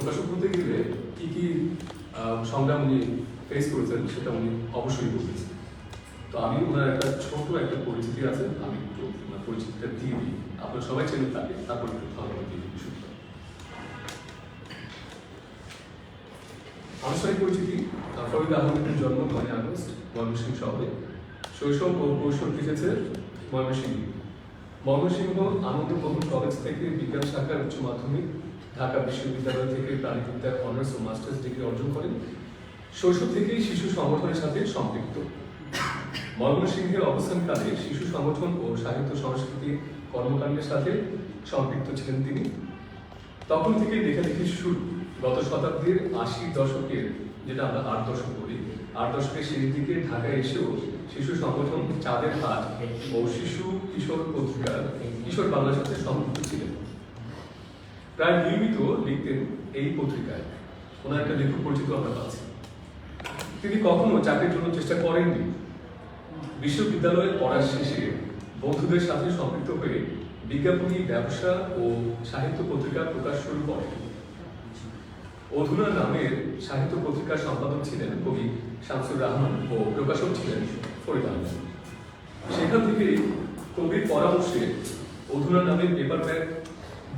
প্রকাশক হতে গেলে কি কি সংগ্রাম উনি ফেস করেছেন সেটা উনি অবশ্যই বলতেছেন। তো আমি ওনার একটা ছোট একটা পরিচিতি আছে, আমি একটু পরিচিতিটা দিয়ে দিই, আপনারা সবাই চেনেন তাকে, তারপর একটু ভালোভাবে দিয়ে দিই বিষয়টা। আনুষ্ঠানিক পরিচিতি: ফরিদ আহমেদের জন্ম 9 আগস্ট ময়মনসিংহ শহরে। শৈশব ও কৈশোর কেটেছে ময়মনসিংহে। ময়মনসিংহ আনন্দমোহন কলেজ থেকে বিজ্ঞান শাখার উচ্চ মাধ্যমিক, ঢাকা বিশ্ববিদ্যালয় থেকে প্রাণিবিদ্যার অনার্স ও মাস্টার্স ডিগ্রি অর্জন করেন। শৈশব থেকেই শিশু সংগঠনের সাথে সম্পৃক্ত। ময়মনসিংহে অবস্থানকালে শিশু সংগঠন ও সাহিত্য সংস্কৃতি কর্মকাণ্ডের সাথে সম্পৃক্ত ছিলেন তিনি। তখন থেকেই লেখালেখি শুরু। গত শতাব্দীর 80 দশকের, যেটা আমরা 8 দশক বলি, 8 দশকের শেষ দিকে ঢাকায় এসেও শিশু সংগঠন চাঁদের হাট ও শিশু কিশোর পত্রিকা কিশোর বাংলার সাথে সম্পৃক্ত ছিলেন। প্রায় নিয়মিত লিখতেন এই পত্রিকায়। ওনার একটা লেখক পরিচিত আমরা পাচ্ছি। তিনি কখনো চাকরির জন্য চেষ্টা করেননি। বিশ্ববিদ্যালয়ে পড়ার শেষে বন্ধুদের সাথে সম্পৃক্ত হয়ে বিজ্ঞাপনী, ব্যবসা ও সাহিত্য পত্রিকা প্রকাশ শুরু করেন। অধুনা নামের সাহিত্য পত্রিকার সম্পাদক ছিলেন কবি শামসুর রহমান ও প্রকাশক ছিলেন ফরিদ আহমেদ। সেখান থেকেই কবির পরামর্শে অধুনা নামের পেপারব্যাক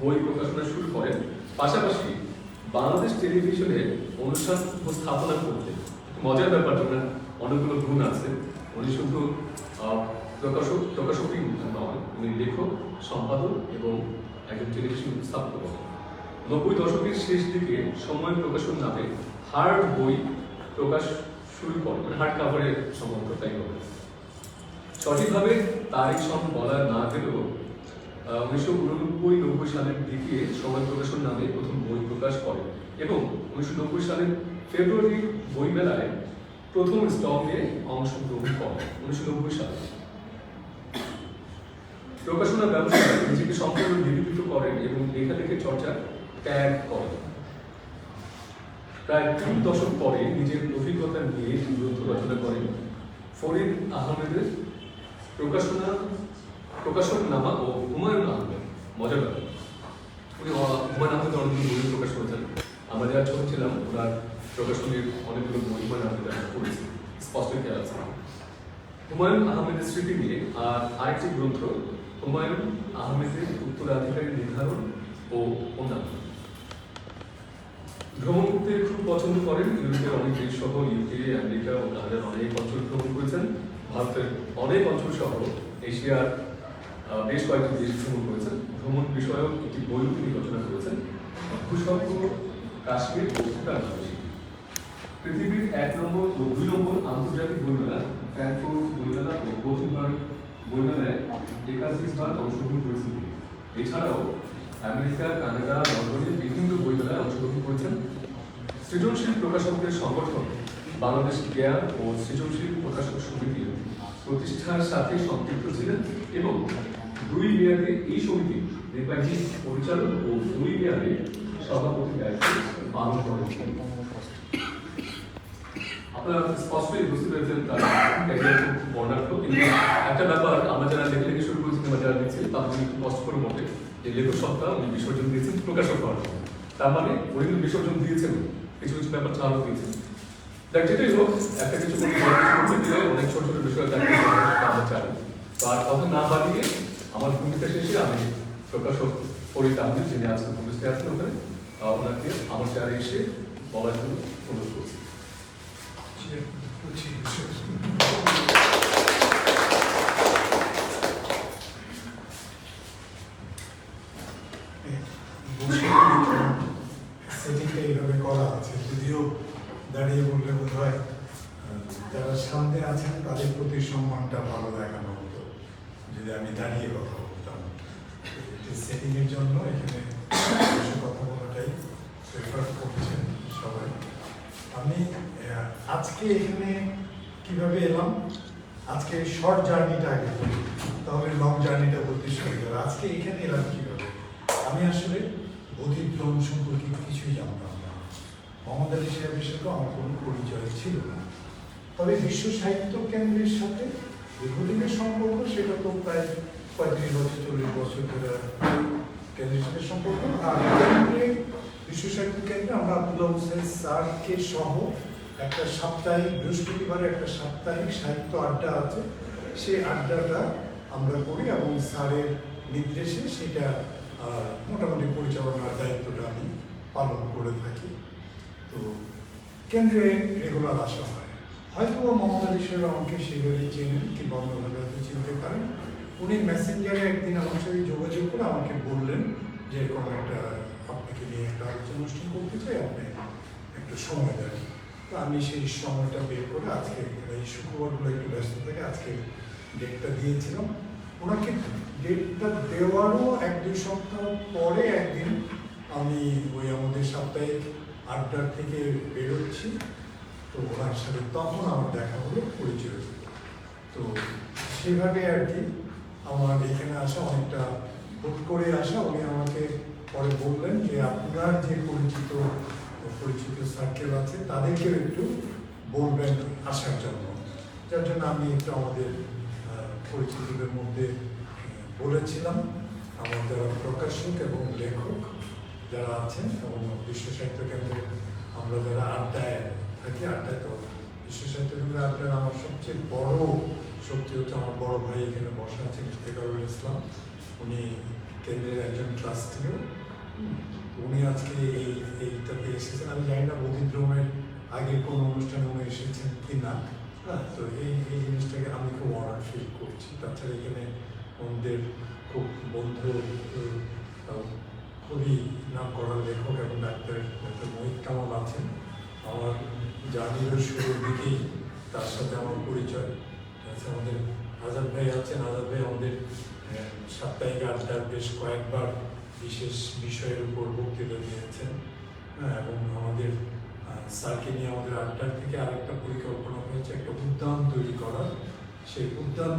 বই প্রকাশনা শুরু করেন। পাশাপাশি বাংলাদেশ টেলিভিশনে অনুষ্ঠান উপস্থাপনা করতেন। মজার ব্যাপার, ওনার অনেকগুলো গুণ আছে। উনি শুধু প্রকাশকই নয়, উনি লেখক, সম্পাদক এবং একজন টেলিভিশন উপস্থাপক। 90 দশকের শেষ দিকে সময় প্রকাশন নামে হার্ড বই প্রকাশ শুরু করেন, মানে হার্ড কাভারে সম্ভবত, তাই হবে। সঠিকভাবে তারিখ সব বলা না গেলেও 1989-90 সালের দিকে সময় প্রকাশন নামে প্রথম বই প্রকাশ করেন এবং 1990 সালের ফেব্রুয়ারি বইমেলায় প্রথম স্টলে অংশগ্রহণ করেন 1990 সালে। প্রকাশনা ব্যবসায় নিজেকে সম্পূর্ণ নিরূপিত করেন এবং লেখালেখির চর্চা ত্যাগ করেন। প্রায় 3 দশক পরে নিজের অভিজ্ঞতা নিয়ে গ্রন্থ রচনা করেন। ফরিদ আহমেদের প্রকাশকনামা ও হুমায়ুন আহমেদ। মজার ব্যাপার, উনি হুমায়ুন আহমেদের অনেকগুলো বই প্রকাশ করেছেন। আমরা যারা ছোট ছিলাম ওনার প্রকাশনের অনেকগুলো বই হুমায়ুন আহমেদ পড়েছি, স্পষ্ট খেয়াল আছে। হুমায়ুন আহমেদের স্মৃতি নিয়ে আর আরেকটি গ্রন্থ হুমায়ুন আহমেদের উত্তরাধিকারী নির্ধারণ ও অন্যান্য। ভ্রমণ করতে খুব পছন্দ করেন। ইউরোপের অনেক দেশ সহ ইউকে, আমেরিকা ও কানাডার অনেক অঞ্চল ভ্রমণ করেছেন। ভারতের অনেক অঞ্চল সহ এশিয়ার বেশ কয়েকটি দেশ ভ্রমণ করেছেন। ভ্রমণ বিষয়ক একটি বইও তিনি রচনা করেছেন, ভূস্বর্গ, কাশ্মীর ও ভুটান। পৃথিবীর 1 নম্বর ও 2 নম্বর আন্তর্জাতিক বইমেলা ফ্রাঙ্কফুর্ট বইমেলা ও গোথেনবার্গ বইমেলায় 81 বার অংশগ্রহণ করেছেন। এছাড়াও আমেরিকা, কানাডা, লন্ডনে বিভিন্ন বইমেলায় অংশগ্রহণ করেছেন। সৃজনশীল প্রকাশকদের সংগঠন বাংলাদেশ জ্ঞান ও সৃজনশীল প্রকাশক সমিতির প্রতিষ্ঠার সাথে সম্পৃক্ত ছিলেন এবং 2 মেয়াদে এই সমিতির নির্বাহী পরিচালক ও 2 মেয়াদে সভাপতি দায়িত্ব পালন করেন। আপনারা স্পষ্টই বুঝতে পেরেছেন তার ক্যারিয়ার খুব বর্ণাঢ্য। কিন্তু একটা ব্যাপার, আমরা যারা লেখালেখি শুরু করেছি কিংবা যারা লিখছি তাদের একটু কষ্ট করে মতে যে লেখক সত্তা উনি বিসর্জন দিয়েছেন প্রকাশক হওয়ার জন্য। তার মানে উনি কিন্তু বিসর্জন দিয়েছেন, কিছু কিছু ব্যাপার চালও দিয়েছেন। দেখ যেটাই হোক, একটা কিছু করতে দিলে অনেক ছোট ছোট বিষয় থাকে আমরা চাই। তো আর কথা না বাড়িয়ে আমার ভূমিকা শেষে আমি প্রকাশক ফরিদ আহমেদ, যিনি আজকে উপস্থিত আছেন ওখানে, ওনাকে আমার চেয়ারে এসে বলার জন্য অনুরোধ করছি। সেটিংটা এইভাবে করা আছে, যদিও দাঁড়িয়ে বললে বোধ হয় যারা সামনে আছেন তাদের প্রতি সম্মানটা ভালো দেখানো হতো যদি আমি দাঁড়িয়ে কথা বলতাম। সেটিংয়ের জন্য এখানে কথা বলাটাই প্রেফার করছেন সবাই। আমি আজকে এখানে কিভাবে এলাম, আজকে শর্ট জার্নিটা আগে বলি, তাহলে লং জার্নিটা বলতে শুরু করে। আজকে এখানে এলাম কিভাবে, আমি আসলে অধিভ্রমণ সম্পর্কে কিছুই জানতাম না। মোহাম্মদ আলী সাহেবের সাথে আমার কোনো পরিচয় ছিল না। তবে বিশ্ব সাহিত্য কেন্দ্রের সাথে দীর্ঘদিনের সম্পর্ক, সেটা তো প্রায় 35 বছর 40 বছর ধরে কেন্দ্রের সাথে সম্পর্ক। আর কেন্দ্রে বিশ্ব সাহিত্য কেন্দ্রে আমরা আব্দুল্লাহ হোসেন স্যারকে সহ একটা সাপ্তাহিক, বৃহস্পতিবারে একটা সাপ্তাহিক সাহিত্য আড্ডা আছে। সেই আড্ডাটা আমরা করি এবং স্যারের নির্দেশে সেটা মোটামুটি পরিচালনার দায়িত্বটা আমি পালন করে থাকি। তো কেন্দ্রে রেগুলার আসা হয়। হয়তো মোহাম্মদ আলী সাহেব আমাকে সেভাবে চেনেন কিংবা অন্যভাবে হয়তো চিনতে পারেন। উনি মেসেঞ্জারে একদিন আমার সাথে যোগাযোগ করে আমাকে বললেন যে এরকম একটা আপনাকে নিয়ে একটা আলোচনা অনুষ্ঠান করতে চাই, আপনি একটু সময় দেন। তো আমি সেই সময়টা বের করে আজকে এই শুক্রবারগুলো একটু ব্যস্ত থাকে, আজকে ডেটটা দিয়েছিলাম। ওনাকে ডেটটা দেওয়ারও 1-2 সপ্তাহ পরে একদিন আমি ওই আমাদের সাপ্তাহিক আড্ডার থেকে বেরোচ্ছি। তো ওনার সাথে তখন আমার দেখা হলো, পরিচয় হলো। তো সেভাবে আর কি আমার এখানে আসা অনেকটা হুট করে আসা। উনি আমাকে পরে বললেন যে আপনার যে পরিচিত সার্কেল আছে তাদেরকেও একটু বলবেন আসার জন্য, যার জন্য আমি একটু আমাদের পরিচিতদের মধ্যে বলেছিলাম। আমার যারা প্রকাশক এবং লেখক যারা আছেন এবং বিশ্ব সাহিত্য কেন্দ্রে আমরা যারা আড্ডায় থাকি, আড্ডায় তো বিশ্ব সাহিত্য কেন্দ্রে আড্ডায় আমার সবচেয়ে বড় শক্তি হচ্ছে আমার বড় ভাই এখানে বসা আছে ইফতেখারুল ইসলাম। উনি কেন্দ্রের একজন ট্রাস্টিও। উনি আজকে এইটাতে এসেছেন। আমি জানি না বৌদ্ধিদ্রমের আগে কোনো অনুষ্ঠানে উনি এসেছেন কি না। হ্যাঁ, তো এই জিনিসটাকে আমি খুব অনার ফিল করছি। তাছাড়া এখানে আমাদের খুব বন্ধু, খুবই নাম করা লেখক এবং ডাক্তার মোহিত কামাল আছেন। আমার জার্নির শুরুর দিকেই তার সাথে আমার পরিচয়। আমাদের আজাদ ভাই আছেন। আজাদ ভাই আমাদের সাপ্তাহিক আড্ডার বেশ কয়েকবার বিশেষ বিষয়ের উপর বক্তৃতা দিয়েছেন। এবং আমাদের স্যারকে নিয়ে আমাদের আড্ডার থেকে আরেকটা পরিকল্পনা হয়েছে একটা উদ্যান তৈরি করার। সেই উদ্যান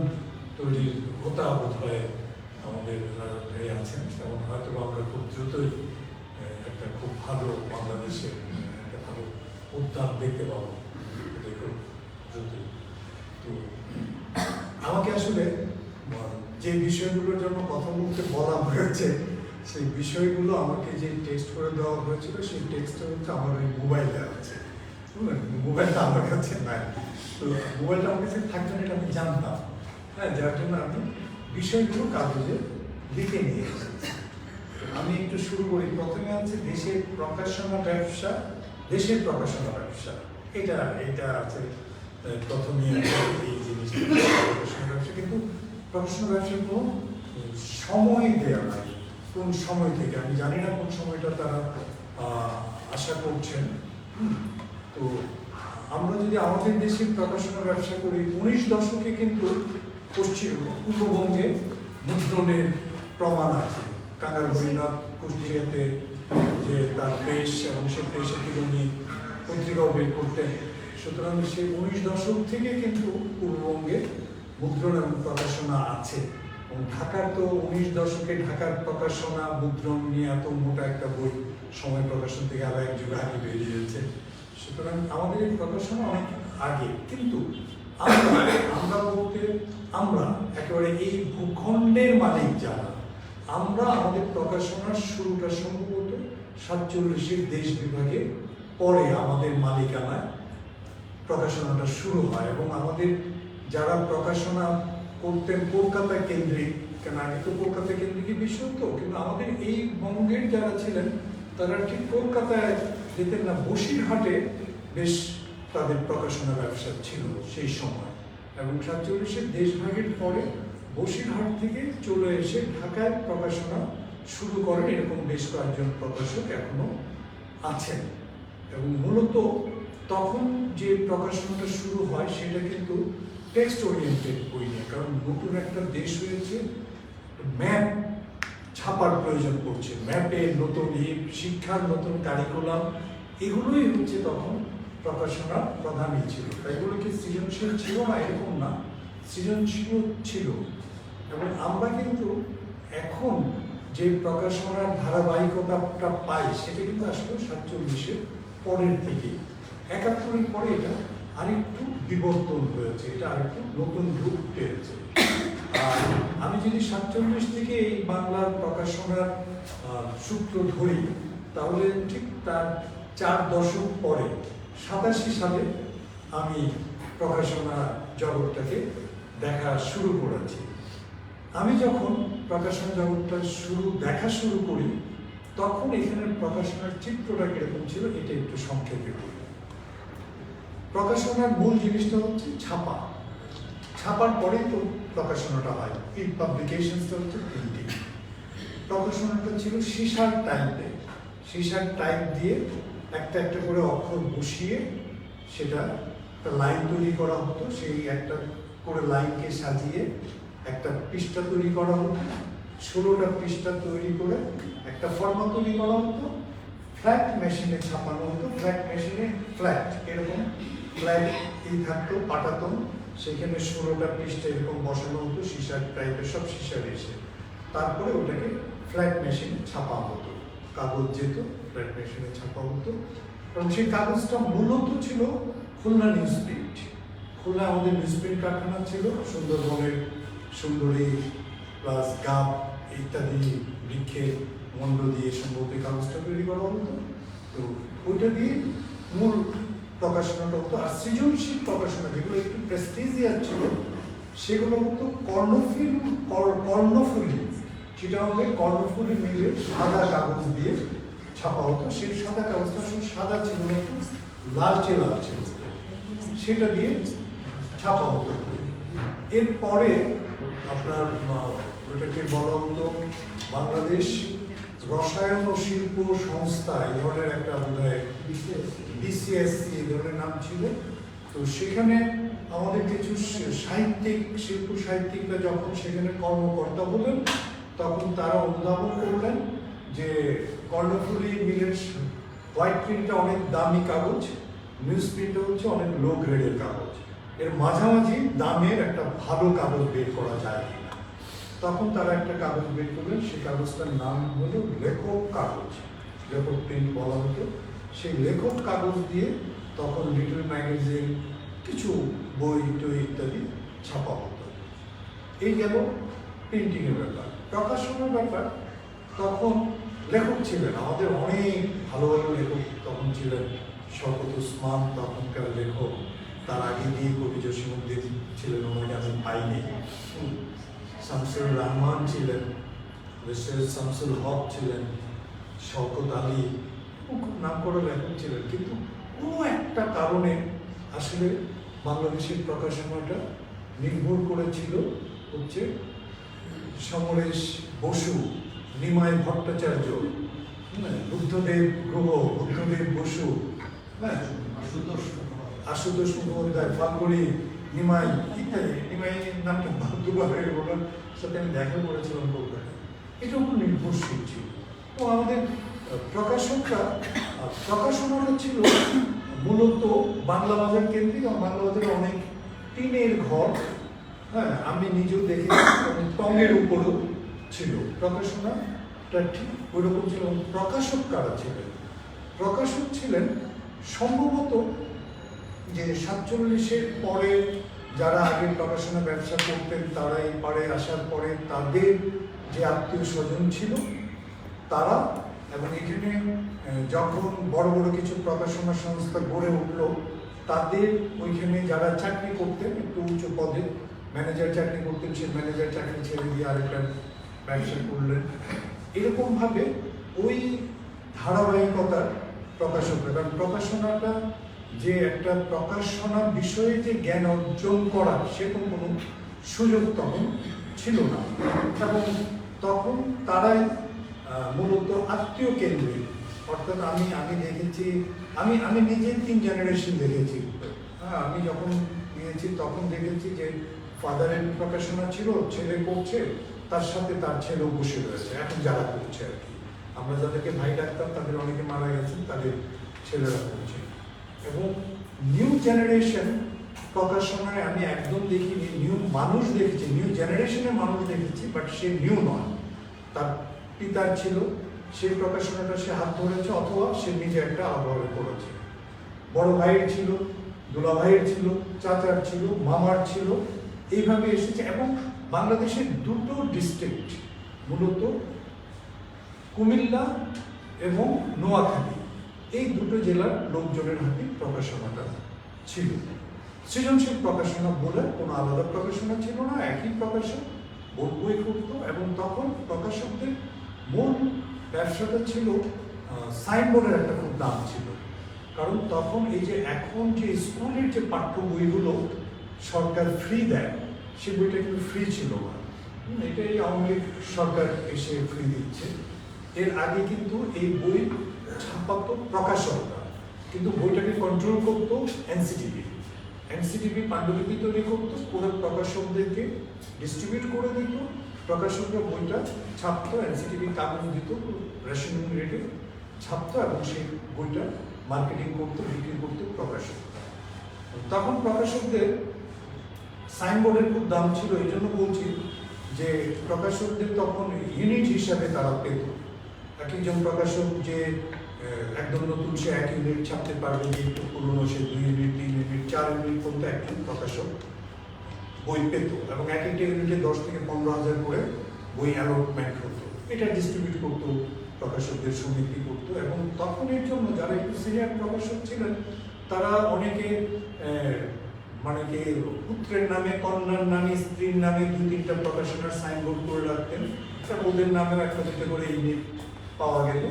তৈরির হতা বোধ হয় আমাদের ভাই আছেন, এবং হয়তো আমরা খুব দ্রুতই একটা খুব ভালো বাংলাদেশের একটা ভালো উদ্যান দেখতে পাবো খুব দ্রুতই। তো আমাকে আসলে যে বিষয়গুলোর জন্য কথা বলতে বলা হয়েছে সেই বিষয়গুলো আমাকে যে টেক্সট করে দেওয়া হয়েছিল সেই টেক্সটটা হচ্ছে আমার ওই মোবাইলে আছে। বুঝলেন, মোবাইলটা আমার কাছে নাই। তো মোবাইলটা আমার কাছে থাকবে না এটা আমি জানতাম। হ্যাঁ, যার জন্য আমি বিষয়গুলো কাগজে লিখে নিয়ে এসেছি। আমি একটু শুরু করি। প্রথমে আছে দেশের প্রকাশনা ব্যবসা। দেশের প্রকাশনা ব্যবসা এটা আছে প্রথমে এই জিনিসটা প্রকাশনা ব্যবসা। কিন্তু প্রকাশনা ব্যবসার কোনো সময় দেওয়া নাই, কোন সময় থেকে আমি জানি না কোন সময়টা তারা আশা করছেন। তো আমরা যদি আমাদের দেশের প্রকাশনা ব্যবসা করি, 19 দশকে কিন্তু পূর্ববঙ্গে মুদ্রণের প্রমাণ আছে। কাঙ্গাল হরিনাথ কুষ্টিয়াতে যে তার প্রেস এবং সে প্রেসের থেকে উনি পত্রিকাও বের করতেন। সুতরাং সেই 19 দশক থেকে কিন্তু পূর্ববঙ্গে মুদ্রণ এবং প্রকাশনা আছে। এবং ঢাকার তো 19 দশকে ঢাকার প্রকাশনা মুদ্রণ নিয়ে এত মোটা একটা বই সময় প্রকাশন থেকে আরো এক যুগ আগে বেরিয়েছে। সুতরাং আমাদের এই প্রকাশনা অনেক আগে। কিন্তু আমরা বলতে আমরা একেবারে এই ভূখণ্ডের মালিক যারা, আমরা আমাদের প্রকাশনার শুরুটা সম্ভবত 47 দেশ বিভাগে পরে আমাদের মালিকানায় প্রকাশনাটা শুরু হয়। এবং আমাদের যারা প্রকাশনা করতেন কলকাতা কেন্দ্রিক, কেন আগে তো কলকাতা কেন্দ্রিক বিষয় তো, কিন্তু আমাদের এই বঙ্গের যারা ছিলেন তারা ঠিক কলকাতায় যেতেন না, বসিরহাটে বেশ তাদের প্রকাশনা ব্যবসা ছিল সেই সময়। এবং 47 দেশভাগের পরে বসিরহাট থেকে চলে এসে ঢাকায় প্রকাশনা শুরু করেন এরকম বেশ কয়েকজন প্রকাশক এখনো আছেন। এবং মূলত তখন যে প্রকাশনাটা শুরু হয় সেটা কিন্তু টেক্সট ওরিয়েন্টেড বই নিয়ে, কারণ নতুন একটা দেশ হয়েছে, ম্যাপ ছাপার প্রয়োজন পড়ছে, ম্যাপে নতুন শিক্ষার নতুন কারিকুলাম, এগুলোই হচ্ছে তখন প্রকাশনার প্রধানই ছিল। এগুলো কি সৃজনশীল ছিল না এরকম না, সৃজনশীল ছিল। এবং আমরা কিন্তু এখন যে প্রকাশনার ধারাবাহিকতাটা পাই সেটা কিন্তু আসলে 47 পরের থেকে, 71 পরে এটা আরেকটু বিবর্তন হয়েছে, এটা আরেকটু নতুন রূপ পেয়েছে। আর আমি যদি 47 থেকে এই বাংলার প্রকাশনার সূত্র ধরি, তাহলে ঠিক তার 4 দশক পরে 87 সালে আমি প্রকাশনা জগৎটাকে দেখা শুরু করেছি। আমি যখন প্রকাশনা জগৎটা দেখা শুরু করি, তখন এখানে প্রকাশনার চিত্রটা কিরকম ছিল এটা একটু সংক্ষেপে বলি। প্রকাশনার মূল জিনিসটা হচ্ছে ছাপা। ছাপার পরেই তো প্রকাশনাটা হয়। প্রিন্ট পাবলিকেশনসটা হচ্ছে প্রিন্টিং। প্রকাশনাটা ছিল সীসার টাইপে, সীসার টাইপ দিয়ে একটা একটা করে অক্ষর বসিয়ে সেটা একটা লাইন তৈরি করা হতো। সেই একটা করে লাইনকে সাজিয়ে একটা পৃষ্ঠা তৈরি করা হতো। 16টা পৃষ্ঠা তৈরি করে একটা ফর্মা তৈরি করা হতো। ফ্ল্যাট মেশিনে ছাপানো হতো। ফ্ল্যাট মেশিনে ফ্ল্যাট এরকম ফ্ল্যাট থাকতো, পাঠাতো। সেখানে 16টা পৃষ্ঠা এরকম বসানো হতো সীসার টাইপের, সব সীসার এসে তারপরে ওটাকে ফ্ল্যাট মেশিনে ছাপা হতো। কাগজ যেত, ফ্ল্যাট মেশিনে ছাপা হতো। এবং সেই কাগজটা মূলত ছিল খুলনা নিউজ প্রিন্ট। খুলনা আমাদের নিউজ প্রিন্ট কারখানা ছিল। সুন্দরবনের সুন্দরী প্লাস গাব ইত্যাদি বৃক্ষের মণ্ড দিয়ে সম্ভবত কাগজটা তৈরি করা হতো। তো ওইটা দিয়ে মূল প্রকাশনাটা হতো। আর সৃজনশীল প্রকাশনা যেগুলো একটু প্রেস্টিজিয়াস ছিল সেগুলো হতো কর্ণফুলী। সেটা হবে কর্ণফুলী মিলে সাদা কাগজ দিয়ে ছাপা হতো। সেই সাদা কাগজটা সাদা ছিল না, একটু লালচে লালচে, সেটা দিয়ে ছাপা হতো। এরপরে আপনার ওটাকে বলা হতো বাংলাদেশ রসায়ন ও শিল্প সংস্থা, এই ধরনের একটা বোধহয় বিসিএসসি এই ধরনের নাম ছিল। তো সেখানে আমাদের কিছু সাহিত্যিক শিল্প সাহিত্যিকরা যখন সেখানে কর্মকর্তা হলেন, তখন তারা অনুধাবন করলেন যে কর্ণফুলী মিলের হোয়াইট প্রিন্টটা অনেক দামি কাগজ, নিউজ প্রিন্টটা হচ্ছে অনেক লো গ্রেডের কাগজ। এর মাঝামাঝি দামের একটা ভালো কাগজ বের করা যায় কিনা। তখন তারা একটা কাগজ বের করলেন। সেই কাগজটার নাম হলো লেখক কাগজ, লেখক প্রিন্ট বলা হতো। সেই লেখক কাগজ দিয়ে তখন লিটল ম্যাগাজিন, কিছু বই টই ইত্যাদি ছাপা হতো। এই গেল প্রিন্টিংয়ের ব্যাপার। প্রকাশনার ব্যাপার, তখন লেখক ছিলেন আমাদের অনেক ভালো ভালো লেখক তখন ছিলেন। শওকত ওসমান তখনকার লেখক, তার আগে দিয়ে কবি জসীমউদ্দিন ছিলেন, ওনাকে আমি পাইনি। শামসুর রহমান ছিলেন, শামসুল হক ছিলেন, শওকত আলী, খুব নাম করা লেখক ছিলেন। কিন্তু কোনো একটা কারণে আসলে বাংলাদেশের প্রকাশনাটা নির্ভর করেছিল হচ্ছে সমরেশ বসু, নিমাই ভট্টাচার্য, বুদ্ধদেব গ্রহ, বুদ্ধদেব বসু, আশুতোষ মুখোপাধ্যায়, ফাল্গুনি, নিমাই ইত্যাদি। নিমাইয়ের নামটা বাহাদুরের ওনার সাথে আমি দেখা করেছিলাম কলকাতায়। এটা উপর নির্ভরশীল ছিল। তো আমাদের প্রকাশনাটা ছিল মূলত বাংলা বাজার কেন্দ্রিক। বাংলা বাজারে অনেক টিনের ঘর, হ্যাঁ, আমি নিজেও দেখেছি, টঙের উপরও ছিল প্রকাশনাটা, ঠিক ওইরকম ছিল। প্রকাশক কারা ছিলেন? প্রকাশক ছিলেন সম্ভবত যে 47-এর পরে যারা আগে প্রকাশনা ব্যবসা করতেন, তারা এই পাড়ে আসার পরে তাদের যে আত্মীয় স্বজন ছিল তারা, এবং এখানে যখন বড় বড় কিছু প্রকাশনা সংস্থা গড়ে উঠল, তাদের ওইখানে যারা চাকরি করতেন একটু উঁচু পদে, ম্যানেজার চাকরি করতেন, সে ম্যানেজার চাকরি ছেড়ে দিয়ে আরেকটা ব্যবসা করলেন। এরকমভাবে ওই ধারাবাহিকতার প্রকাশকরা, কারণ প্রকাশনাটা যে একটা প্রকাশনা বিষয়ে যে জ্ঞান অর্জন করার সেরকম কোনো সুযোগ তখন ছিল না। এবং তখন তারাই মূলত আত্মীয় কেন্দ্রিক, অর্থাৎ আমি দেখেছি, আমি নিজে 3 জেনারেশন দেখেছি। হ্যাঁ, আমি যখন নিয়েছি তখন দেখেছি যে ফাদারের প্রকাশনা ছিল, ছেলে করছে, তার সাথে তার ছেলেও বসে রয়েছে, এখন যারা করছে আর কি। আমরা যাদেরকে ভাই ডাকতাম তাদের অনেকে মারা গেছেন, তাদের ছেলেরা করছে। এবং নিউ জেনারেশন প্রকাশনায় আমি একদম দেখিনি, নিউ মানুষ দেখেছি, নিউ জেনারেশনের মানুষ দেখেছি, বাট সে নিউ নয়। তার পিতার ছিল, সেই প্রকাশনাটা সে হাত ধরেছে, অথবা সে নিজে একটা আবহাওয়া করেছে। বড় ভাইয়ের ছিল, দুলা ভাইয়ের ছিল, চাচার ছিল, মামার ছিল, এইভাবে এসেছে। এবং বাংলাদেশের 2টো ডিস্ট্রিক্ট, মূলত কুমিল্লা এবং নোয়াখালী, এই দুটো জেলার লোকজনের হাতে প্রকাশনাটা ছিল। সৃজনশীল প্রকাশনা বলে কোনো আলাদা প্রকাশনা ছিল না, একই প্রকাশক বোর্ড বই করতো। এবং তখন প্রকাশকদের মূল ব্যবসাটা ছিল সাইনবোর্ডের একটা খুব দাম ছিল, কারণ তখন এই যে এখন যে স্কুলের যে পাঠ্য বইগুলো সরকার ফ্রি দেয়, সে বইটা কিন্তু ফ্রি ছিল না। এটাই আওয়ামী লীগ সরকার এসে ফ্রি দিচ্ছে। এর আগে কিন্তু এই বই ছাপাতো প্রকাশকরা, কিন্তু বইটাকে কন্ট্রোল করতো এনসিটিভি। এনসিটিভি পাণ্ডুলিপি তৈরি করতো, পুরো প্রকাশকদেরকে ডিস্ট্রিবিউট করে দিত, প্রকাশকরা বইটা ছাপতো, এনসিটিভি কাগজ দিত রেশনিং রেটে ছাপতো, এবং সেই বইটা মার্কেটিং করতো, বিক্রি করতো প্রকাশকরা। তখন প্রকাশকদের সাইনবোর্ডের খুব দাম ছিল। এই জন্য বলছি যে প্রকাশকদের তখন ইউনিট হিসাবে তারা পেত। এক একজন প্রকাশক যে একদম নতুন সে 1 ইউনিট ছাপতে পারবে, যে একটু পুরনো সে 2 ইউনিট, 3 ইউনিট, 4 ইউনিট পর্যন্ত একজন প্রকাশক বই পেত, এবং এক একটা ইউনিটে 10 থেকে 15,000 করে বই অ্যালটমেন্ট হতো। এটা ডিস্ট্রিবিউট করতো, প্রকাশকদের সমিতি করতো। এবং তখন এর জন্য যারা একটু সিনিয়র প্রকাশক ছিলেন, তারা অনেকে মানে কি পুত্রের নামে, কন্যার নামে, স্ত্রীর নামে 2-3টা প্রকাশনার সাইনবোর্ড করে রাখতেন, ওদের নামেও একটা দুটো করে ইউনিট পাওয়া গেল।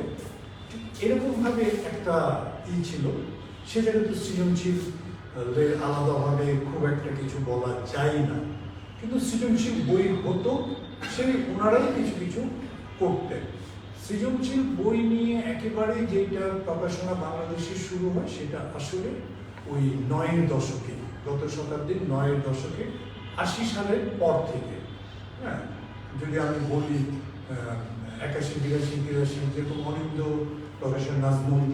এরকম ভাবে একটা ছিল। সে যেহেতু সৃজনশীল আলাদাভাবে খুব একটা কিছু বলা যায় না, কিন্তু সৃজনশীল বই হতো, সেই ওনারাই কিছু কিছু করতেন। সৃজনশীল বই নিয়ে একেবারে যেটা প্রকাশনা বাংলাদেশে শুরু হয়, সেটা আসলে ওই 9-এর দশকে, গত শতাব্দীর 9-এর দশকে, 80 সালের পর থেকে। হ্যাঁ, যদি আমি বলি 81, 82, 83, যেরকম অনিন্দ প্রকাশন, নাজমুল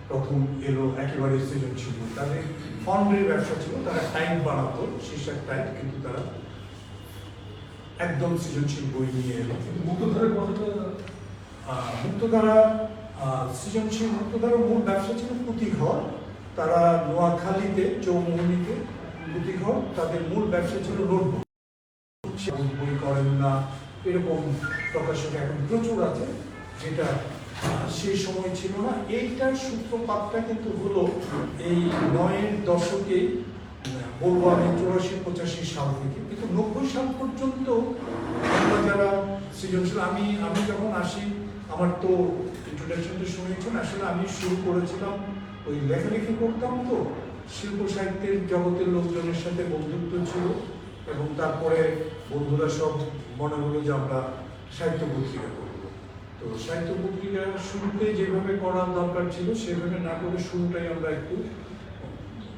প্রথম এলো একেবারে সৃজনশীল। তাদের ফন্ডের ব্যবসা ছিল, তারা টাইপ বানাতো, শীর্ষক টাইপ, কিন্তু তারা একদম সৃজনশীল বই নিয়ে এলো। মুক্তধারার কথাটা মুক্তধারা, সৃজনশীল মুক্তধারার মূল ব্যবসা ছিল পুঁথিঘর। তারা নোয়াখালীতে, চৌমুহনীতে পুঁথিঘর, তাদের মূল ব্যবসা ছিল নোটবুক। বই করেন না এরকম প্রকাশক এখন প্রচুর আছে, যেটা সেই সময় ছিল না। এইটার সূত্রপাতটা কিন্তু হলো এই 9-এর দশকে, বলবো আমি 84-85 সাল থেকে। কিন্তু 90 সাল পর্যন্ত আমরা যারা সৃজনশীল, আমি যখন আসি, আমার তো ইন্ট্রোডাকশনটা শুনেছেন, আসলে আমি শুরু করেছিলাম ওই লেখালেখি করতাম, তো শিল্প সাহিত্যের জগতের লোকজনের সাথে বন্ধুত্ব ছিল, এবং তারপরে বন্ধুরা সব মনে হলো যে আমরা সাহিত্য পত্রিকা করবো। তো সাহিত্য পত্রিকা শুরুতে যেভাবে করার দরকার ছিল সেভাবে না করে শুরুটাই আমরা একটু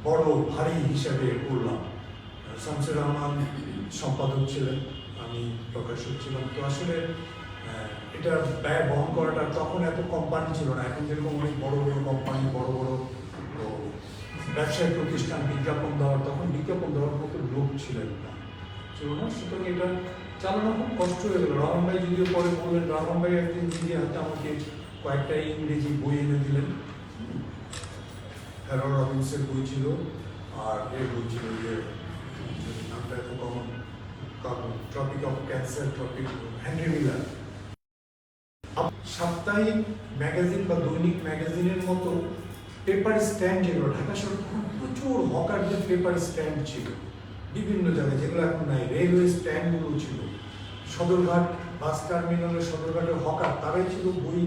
বড় ভারী হিসাবে করলাম। শামসুর রহমান সম্পাদক ছিলেন, আমি প্রকাশক ছিলাম। তো আসলে এটা ব্যয় বহন করাটা, তখন এত কোম্পানি ছিল না, এখন যেরকম অনেক বড় বড় কোম্পানি, বড় বড় ব্যবসায়িক প্রতিষ্ঠান, বিজ্ঞাপন দেওয়ার, তখন বিজ্ঞাপন দেওয়ার মতো লোক ছিলেন না, ছিল না। সুতরাং এটা চালানো খুব কষ্ট হয়ে গেল। রহমান ভাই যদিও পরে বললেন, রহমান ভাই একদিন নিজে হাতে আমাকে কয়েকটা ইংরেজি বই এনে দিলেন। হ্যারো রবিন্সের বই ছিল, আর এর বই ছিল যে নামটা এত common, tropic of cancer, tropic Henry Miller. সাপ্তাহিক ম্যাগাজিন বা দৈনিক ম্যাগাজিনের মতো পেপার স্ট্যান্ড, যেগুলো ঢাকা শহরে প্রচুর হকারদের পেপার স্ট্যান্ড ছিল বিভিন্ন জায়গায়, যেগুলো এখন নাই। রেলওয়ে স্ট্যান্ডগুলো ছিল, সদরঘাট বাস টার্মিনালের সদরঘাটের হকার, তারাই ছিল বই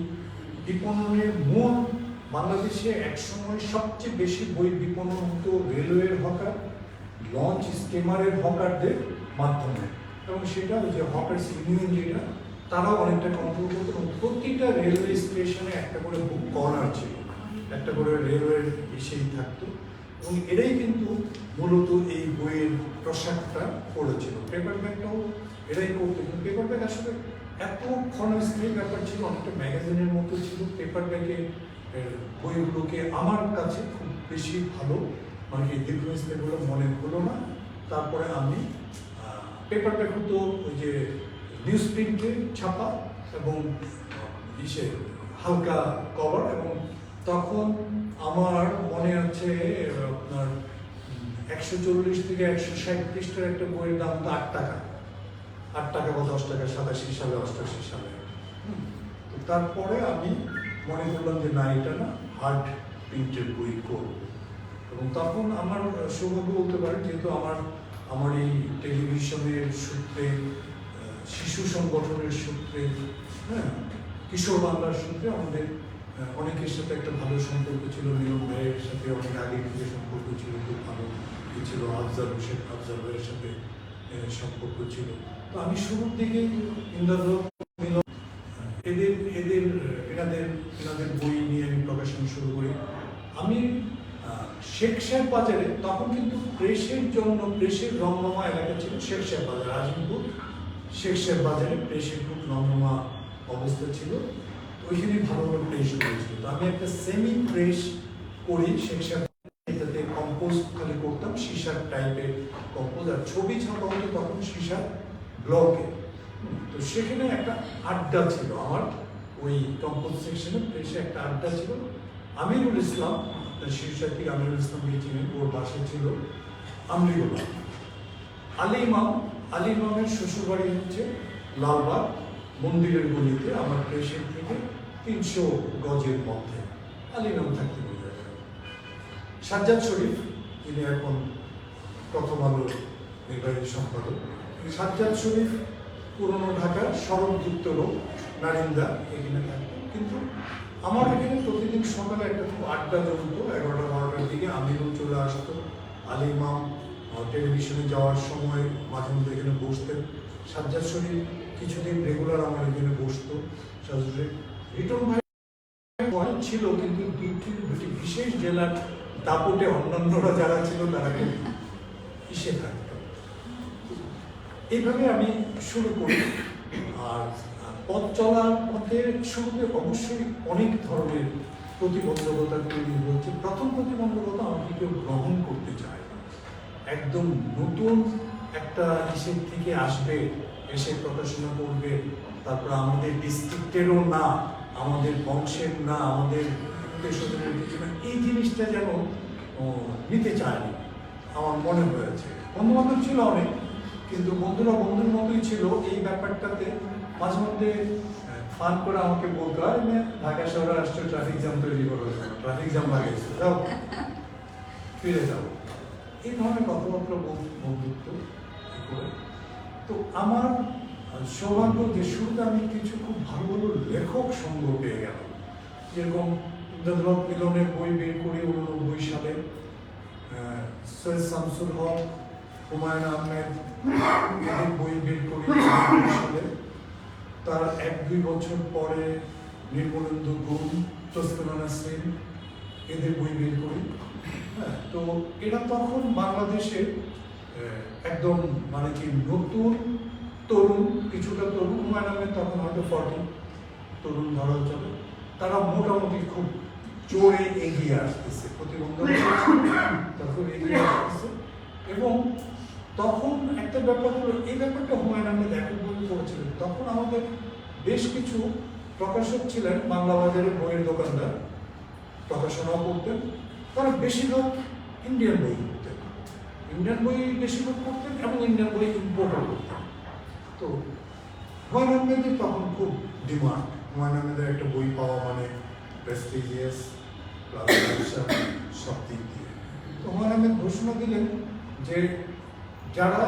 বিপণনের মূল। বাংলাদেশে একসময় সবচেয়ে বেশি বই বিপণন হতো রেলওয়ের হকার, লঞ্চ স্টিমারের হকারদের মাধ্যমে, এবং সেটা ওই যে হকার্স ইউনিয়ন, যেটা তারাও অনেকটা কন্ট্রোল করতো। এবং প্রতিটা রেলওয়ে স্টেশনে একটা করে বুক কর্নার ছিল, একটা করে রেলওয়ের এসেই থাকতো, এবং এটাই কিন্তু মূলত এই বইয়ের প্রসারটা করেছিল। পেপার ব্যাগটাও এটাই করতো, কিন্তু পেপার ব্যাগ আসলে এত ক্ষণস্থায়ী ব্যাপার ছিল, অনেকটা ম্যাগাজিনের মতো ছিল। পেপার ব্যাগে বইগুলোকে আমার কাছে খুব বেশি ভালো মানে দীর্ঘস্থায়ীগুলো মনে হলো না। তারপরে আমি পেপার ব্যাগ হতো ওই যে নিউজ প্রিন্টে ছাপা, এবং ইসে হালকা কভার, এবং তখন আমার মনে আছে আপনার 140 থেকে 160 পৃষ্ঠার একটা বইয়ের দাম তো 8 টাকা, 8 টাকা বা 10 টাকা, 87 সালে 88 সালে। তো তারপরে আমি মনে করলাম যে না, এটা না, হার্ড প্রিন্টের বই করব। এবং তখন আমার সৌভাগ্য বলতে পারেন, যেহেতু আমার এই টেলিভিশনের সূত্রে, শিশু সংগঠনের সূত্রে, হ্যাঁ, কিশোর বাংলার সূত্রে আমাদের অনেকের সাথে একটা ভালো সম্পর্ক ছিল। নীলম ভাইয়ের সাথে অনেক আগে থেকে সম্পর্ক ছিল, খুব ভালো ছিল। আফজাল হোসেন, আফজাল ভাইয়ের সাথে সম্পর্ক ছিল। তো আমি শুরুর দিকে এনাদের বই নিয়ে আমি প্রকাশনা শুরু করি। আমি শেখ সাহেব বাজারে, তখন কিন্তু প্রেসের জন্য, প্রেসের রমরমা এলাকা ছিল শেখ সাহেব বাজার, আজিমপুর শেখ সাহেব বাজারে প্রেসের খুব রমরমা অবস্থা ছিল। ওইখানে ভালো ভালো প্রেস করেছিল। তো আমি একটা সেমি প্রেস করি শেখ সাহেব, এটাতে কম্পোজ খালি করতাম, সিসার টাইপের কম্পোজ, আর ছবি ছাপা হতো তখন সিসার ব্লকে। তো সেখানে একটা আড্ডা ছিল আমার, ওই কম্পোজ সেকশনে প্রেসে একটা আড্ডা ছিল। আমিরুল ইসলাম, শিক্ষার্থী আমিরুল ইসলামকে চিনি, ওর বাসা ছিল আমরিগোলা। আলী ইমামের শ্বশুরবাড়ি হচ্ছে লালবাগ মন্দিরের গলিতে, আমার প্রেসের থেকে 300 গজের মধ্যে আলী ইমাম থাকতে বোঝা যায়। সাজ্জাদ শরীফ, তিনি এখন প্রথম আলোর নির্বাহী সম্পাদক। সাজ্জাদ শরীফ পুরনো ঢাকার শরৎযুক্ত লোক, নারিন্দা, এখানে থাকতেন। কিন্তু আমার এখানে প্রতিদিন সকালে একটা খুব আড্ডা জমতো, 11টা-12টার দিকে আমিরুল চলে আসতো। আলী ইমাম টেলিভিশনে যাওয়ার সময় মাঝে মধ্যে এখানে বসতেন। সাজ্জাদ শরীফ কিছুদিন রেগুলার আমার এখানে বসতো। সাজ্জাদ শরীফ, রিটন ভাই ছিল, কিন্তু দুটি বিশেষ জেলার দাপটে অন্যান্যরা যারা ছিল তারা খুব ইসে থাকতো। এইভাবে আমি শুরু করি। আর পথ চলার পথে শুরুতে অবশ্যই অনেক ধরনের প্রতিবন্ধকতা তৈরি হচ্ছে। প্রথম প্রতিবন্ধকতা, আমাকে কেউ গ্রহণ করতে চায় না। একদম নতুন একটা হিসেব থেকে আসবে, এসে প্রকাশনা করবে, তারপর আমাদের ডিস্ট্রিক্টেরও না, আমাদের বংশের না, আমাদের এই জিনিসটা যেন নিতে চায়নি আমার মনে হয়েছে। বন্ধু বান্ধব ছিল অনেক, কিন্তু বন্ধুরা বন্ধুর মতোই ছিল। এই ব্যাপারটাতে মাঝে মধ্যে ফান করে আমাকে বলতে হয়, ঢাকা শহরে আসছে, ট্রাফিক জ্যাম তৈরি করো, ট্রাফিক জ্যাম লাগিয়েছে, যাও ফিরে যাও, এই ধরনের কথাবার্তা বন্ধুত্ব করে। তো আমার সৌভাগ্য যে শুরুতে আমি কিছু খুব ভালো ভালো লেখক সঙ্গ পেয়ে গেলাম। যেরকম ইন্দ্রধর মিলনের বই বের করি 89 সালে, সৈয়দ শামসুল হক, হুমায়ুন আহমেদ, এদের বই বের করি 89 সালে। তার 1-2 বছর পরে নির্মলেন্দু গুণ, তসলিমা নাসরিন, এদের বই বের করি। হ্যাঁ, তো এরা তখন বাংলাদেশে একদম মানে কি নতুন তরুণ, কিছুটা তরুণ, হুমায়ুন আহমেদ তখন হয়তো 40 তরুণ ধরা চলে, তারা মোটামুটি খুব জোরে এগিয়ে আসতেছে, প্রতিবন্ধকতা তখন এগিয়ে আসতেছে। এবং তখন একটা ব্যাপার হলো, এই ব্যাপারটা হুমায়ুন আহমেদ একক বই করেছিলেন। তখন আমাদের বেশ কিছু প্রকাশক ছিলেন, বাংলা বাজারের বইয়ের দোকানদার, প্রকাশনাও করতেন। তারা বেশিরভাগ ইন্ডিয়ান বই করতেন, ইন্ডিয়ান বই বেশিরভাগ করতেন এবং ইন্ডিয়ান বই ইম্পোর্টও করতেন। তো হুমায়ুন আহমেদের তখন খুব ডিমান্ড। হুমায়ুন আহমেদের একটা বই পাওয়া মানে প্রেস্টিজিয়াস, সব দিক দিয়ে। তো হুমায়ুন আহমেদ ঘোষণা দিলেন যে যারা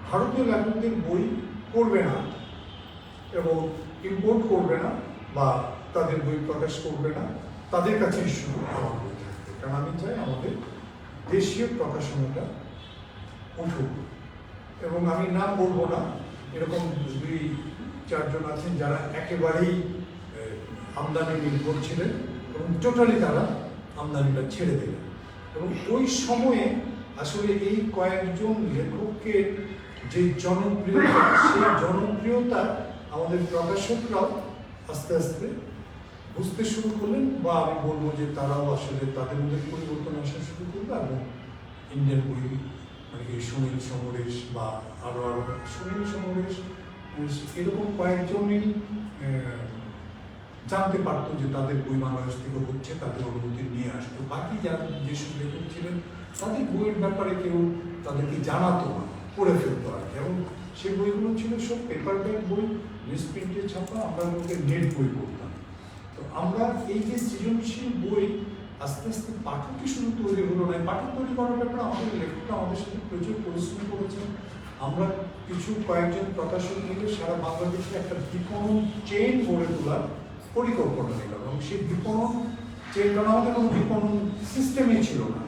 ভারতীয় লেখকদের বই করবে না এবং ইম্পোর্ট করবে না বা তাদের বই প্রকাশ করবে না, তাদের কাছেই শুরু আমার বই থাকবে। কারণ আমি চাই আমাদের দেশীয় প্রকাশনাটা উঠুক। এবং আমি নাম বলবো না, এরকম 2-4 জন আছেন যারা একেবারেই আমদানি নির্ভর ছিলেন এবং টোটালি তারা আমদানিটা ছেড়ে দিলেন। এবং ওই সময়ে আসলে এই কয়েকজন লেখককে যে জনপ্রিয়তা, সেই জনপ্রিয়তা আমাদের প্রকাশকরাও আস্তে আস্তে বুঝতে শুরু করলেন, বা আমি বলবো যে তারাও আসলে তাদের মধ্যে পরিবর্তন আসা শুরু করবে। এবং ইন্ডিয়ান বই মানে কি সুনীল সমরেশ বা আরো সুনীল সমরেশ, এরকম কয়েকজনই জানতে পারতো যে তাদের বই বাংলাদেশ থেকে হচ্ছে, তাদের অনুমতি নিয়ে আসতো। বাকি যারা যেসব লেখক ছিলেন তাদের বইয়ের ব্যাপারে কেউ তাদেরকে জানাতো না, পড়ে ফেলতো আর কি। এবং সেই বইগুলো ছিল সব পেপার ব্যাগ বই, নিউজ প্রিন্টে ছাপা, আমরা ওকে নেট বই পড়তাম। তো আমরা এই যে সৃজনশীল বই আস্তে আস্তে পাঠকই শুধু তৈরি হলো না, পাঠক তৈরি করার ব্যাপারে আমাদের লেখকরা আমাদের সাথে প্রচুর পরিশ্রম করেছেন। আমরা কয়েকজন প্রকাশক মিলে সারা বাংলাদেশে একটা বিপণন চেইন গড়ে তোলার পরিকল্পনা নিলাম, এবং সেই বিপণন চেইন, কারণ আমাদের কোনো বিপণন সিস্টেমই ছিল না।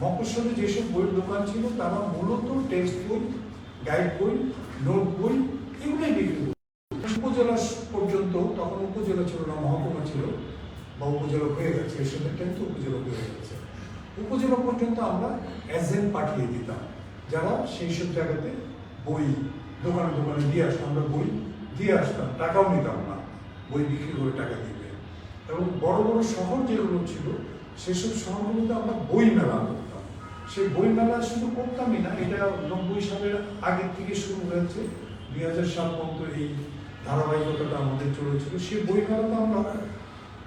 মফস্বলে যেসব বইয়ের দোকান ছিল তারা মূলত টেক্সট বই, গাইড বই, নোট বই এগুলোই বিক্রি করত। উপজেলা পর্যন্ত, তখন উপজেলা ছিল না, মহকুমা ছিল বা উপজেলা হয়ে গেছে, এই সময়টাই তো উপজেলা হয়ে গেছে। উপজেলা পর্যন্ত আমরা এজেন্ট পাঠিয়ে দিতাম, যারা সেই সব জায়গাতে বই দোকানে দোকানে দিয়ে আসতাম। আমরা বই দিয়ে আসতাম, টাকাও নিতাম না, বই বিক্রি করে টাকা দিবে। এবং বড় বড় শহর যেগুলো ছিল সেসব শহরগুলোতে আমরা বই মেলা করতাম। সেই বই মেলা শুধু করতামই না, এটা 90 সালের আগের থেকে শুরু হয়েছে, 2000 সাল পর্যন্ত এই ধারাবাহিকতাটা আমাদের চলেছিল। সেই বই মেলাতে আমরা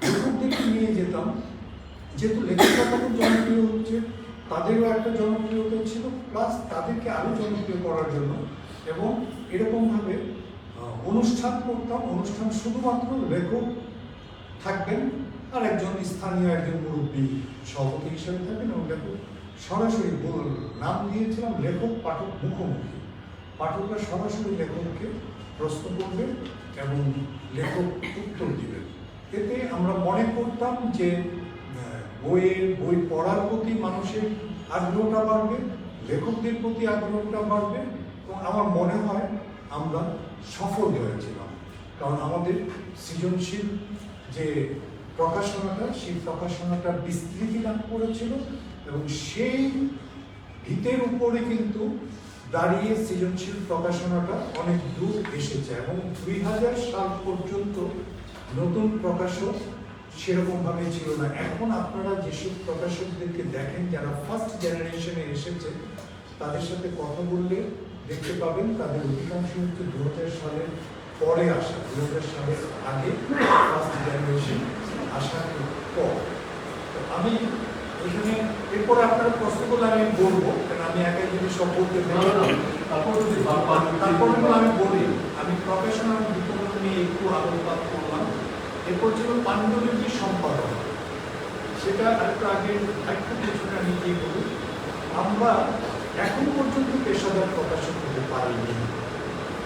লেখকদেরকে নিয়ে যেতাম, যেহেতু লেখকরা তখন জনপ্রিয় হচ্ছে, তাদেরও একটা জনপ্রিয়তা ছিল, প্লাস তাদেরকে আরও জনপ্রিয় করার জন্য। এবং এরকমভাবে অনুষ্ঠান করতাম। অনুষ্ঠান শুধুমাত্র লেখক থাকবেন আর একজন স্থানীয় একজন মুরব্বী সভাপতি হিসেবে থাকবেন, এবং লেখক সরাসরি নাম দিয়েছিলাম লেখক পাঠক মুখোমুখি। পাঠকরা সরাসরি লেখককে প্রশ্ন করবেন এবং লেখক উত্তর দিবেন। এতে আমরা মনে করতাম যে বই পড়ার প্রতি মানুষের আগ্রহটা বাড়বে, লেখকদের প্রতি আগ্রহটা বাড়বে, এবং আমার মনে হয় আমরা সফল হয়েছিলাম। কারণ আমাদের সৃজনশীল যে প্রকাশনাটা, সেই প্রকাশনাটা বিস্তৃতি লাভ করেছিল, এবং সেই ভিতের উপরে কিন্তু দাঁড়িয়ে সৃজনশীল প্রকাশনাটা অনেক দূর এসেছে। এবং 2000 সাল পর্যন্ত নতুন প্রকাশক সেরকমভাবে ছিল না। এখন আপনারা যেসব প্রকাশকদেরকে দেখেন যারা ফার্স্ট জেনারেশনে এসেছে, তাদের সাথে কথা বললে দেখতে পাবেন তাদের অধিকাংশ হচ্ছে 2000 সালের পরে আসা, 2000 সালের আগে ফার্স্ট জেনারেশন আসার পর। তো আমি এখানে এরপরে আপনারা প্রশ্ন করলে আমি বলবো, কারণ আমি একাই যদি সব বলতে তারপরে আমি বলি, আমি প্রফেশনাল বিপণন নিয়ে একটু আলোকপাত করলাম। এরপর ছিল পাণ্ডুলিপি সম্পাদন, সেটা আরেকটু আগে একটু পেছনে আমি কি বলি, আমরা এখন পর্যন্ত পেশাদার প্রকাশক হতে পারিনি।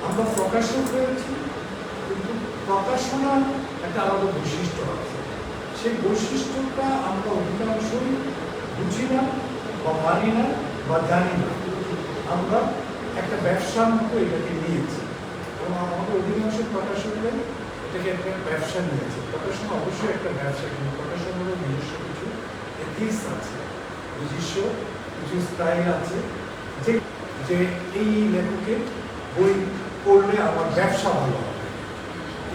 আমরা প্রকাশক হয়েছি, কিন্তু প্রকাশনার একটা আলাদা বৈশিষ্ট্য আছে। সেই বৈশিষ্ট্যটা আমরা অধিকাংশই বুঝি না বা মানি না বা জানি না। আমরা একটা ব্যবসার মতো এটাকে নিয়েছি, এবং আমাদের অধিকাংশ প্রকাশকরা এটাকে একটা ব্যবসা নিয়েছে। প্রকাশনা অবশ্যই একটা ব্যবসা, কিন্তু প্রকাশনারও নিজস্ব কিছু এথিক্স আছে, নিজস্ব কিছু স্টাইল আছে, যে এই লেখকের বই পড়লে আমার ব্যবসা ভালো হবে,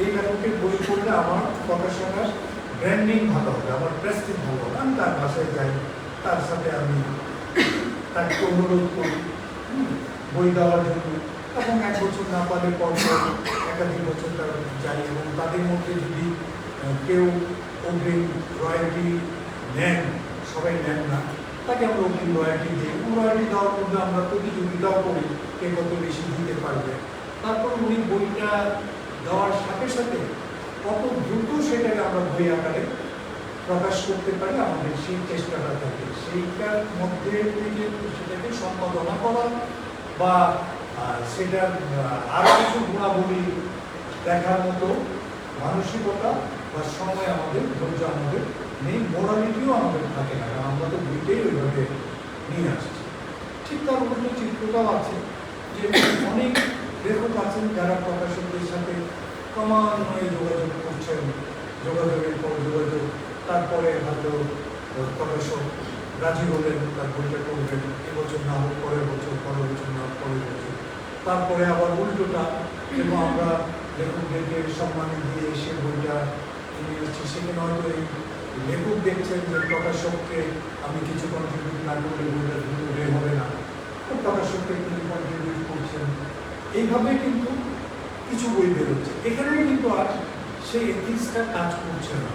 এই লেখকের বই পড়লে আমার প্রকাশনার ব্র্যান্ডিং ভালো হবে, আমার প্রেস্টিজ ভালো হবে। আমি তার বাসায় যাই, তার সাথে আমি তাকে অনুরোধ করি বই দেওয়ার জন্য, এবং 1 বছর না পারলে পর একাধিক বছর তারা যাই, এবং তাদের মধ্যে যদি কেউ অগ্রিম রয়্যালটি নেন, সবাই নেন না, তাকে আমরা অগ্রিম রয়্যালটি দিই। রয়্যালটি দেওয়ার মধ্যে আমরা প্রতিযোগিতাও করি কে কত বেশি দিতে পারবে। তারপর উনি বইটা দেওয়ার সাথে সাথে কত দ্রুত সেটাকে আমরা বই আকারে প্রকাশ করতে পারি, আমাদের সেই চেষ্টাটা থাকে। সেইটার মধ্যে থেকে সেটাকে সম্পাদনা করা বা সেটার আরও কিছু গুণাবলী দেখার মতো মানসিকতা বা সময় আমাদের, ধৈর্য আমাদের নেই, মোরালিটিও আমাদের থাকে না, কারণ আমরা তো বইটাই ওইভাবে নিয়ে আসছি। ঠিক তার মধ্যে চিত্রটাও আছে যে অনেক লেখক আছেন যারা প্রকাশকদের সাথে ক্রমান্বয়ে যোগাযোগ করছেন, যোগাযোগের পর যোগাযোগ, তারপরে হয়তো প্রকাশক রাজি হলেন তার বইটা করবেন, এবছর না হোক পরের বছর, পরের বছর না হোক পরের বছর, তারপরে আবার উল্টোটা, এবং আমরা লেখকদেরকে সম্মান দিয়ে সে বইটা নিয়ে এসেছি। সেখানে হয়তো এই লেখক দেখছেন যে প্রকাশককে আমি কিছু কন্ট্রিবিউট না করলে বইটা দ্রুত বের হবে না, প্রকাশককে কিছু কন্ট্রিবিউট করছেন, এইভাবে কিন্তু কিছু বই বেরোচ্ছে। এখানেও কিন্তু আর সেই এথিক্সটা কাজ করছে না,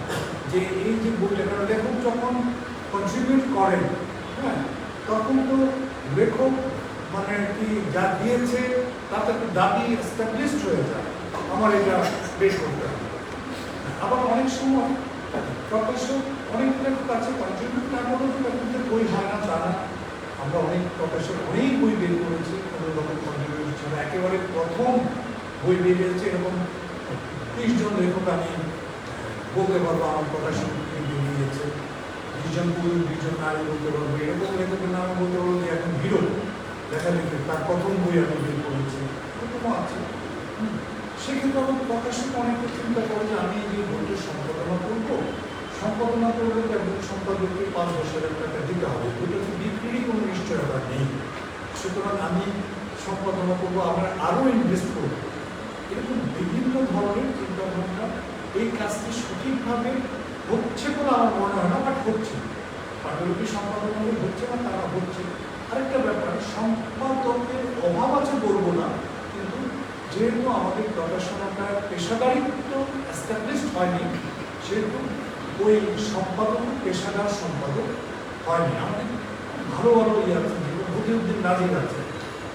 যে এই যে বইটা, কারণ লেখক যখন কন্ট্রিবিউট করেন, হ্যাঁ, তখন তো লেখক মানে কি যা দিয়েছে তাতে একটা দাবি এস্টাবলিশড হয়ে যায়, আমার এটা বের করতে হবে। আবার অনেক সময় প্রকাশক অনেক লেখক আছে, কন্ট্রিবিউট না করলেও লেখকদের বই হয় না তা না। আমরা অনেক প্রকাশক অনেক বই বের করেছি কোনো রকম কন্ট্রিবিউট ছাড়া। একেবারে প্রথম বই বেরিয়েছে এরকম 30 জন লেখক আমি বলতে পারবো আমার প্রকাশক বেরিয়েছে। 20 জন পুরুষ 20 জন নারী বলতে পারবো। এরকম লেখকের নাম বলতে পারবো যে এখন হিরো লেখালেখি, তার প্রথম বই আমি বের করেছি, এরকমও আছে। সেক্ষেত্রে আমার প্রকাশক অনেকে চিন্তা করে যে আমি যে বইটি সম্পাদনা করবো, সম্পাদনা করলে তো একজন সম্পাদককে 5-10 টাকা দিতে হবে, বইটাকে বিক্রিরই কোনো নিশ্চয়তা নেই। সুতরাং আমি সম্পাদনা করবো, আমরা আরও ইনভেস্ট করবো। এরকম বিভিন্ন ধরনের চিন্তাভাবনা। এই কাজটি সঠিকভাবে হচ্ছে বলে আমার মনে হয় না, বাট হচ্ছে। পাণ্ডুলিপি সম্পাদনা হচ্ছে না, তারা হচ্ছে। আরেকটা ব্যাপার, সম্পাদকের অভাব আছে বলবো না, কিন্তু যেহেতু আমাদের প্রকাশনাটা পেশাদারিত্ব এস্টাবলিশড হয়নি, সেহেতু ওই সম্পাদক পেশাদার সম্পাদক হয়নি। আমাদের ভালো ভালো ইয়ে আছে, যেমন বদিউদ্দিন নাজির আছে।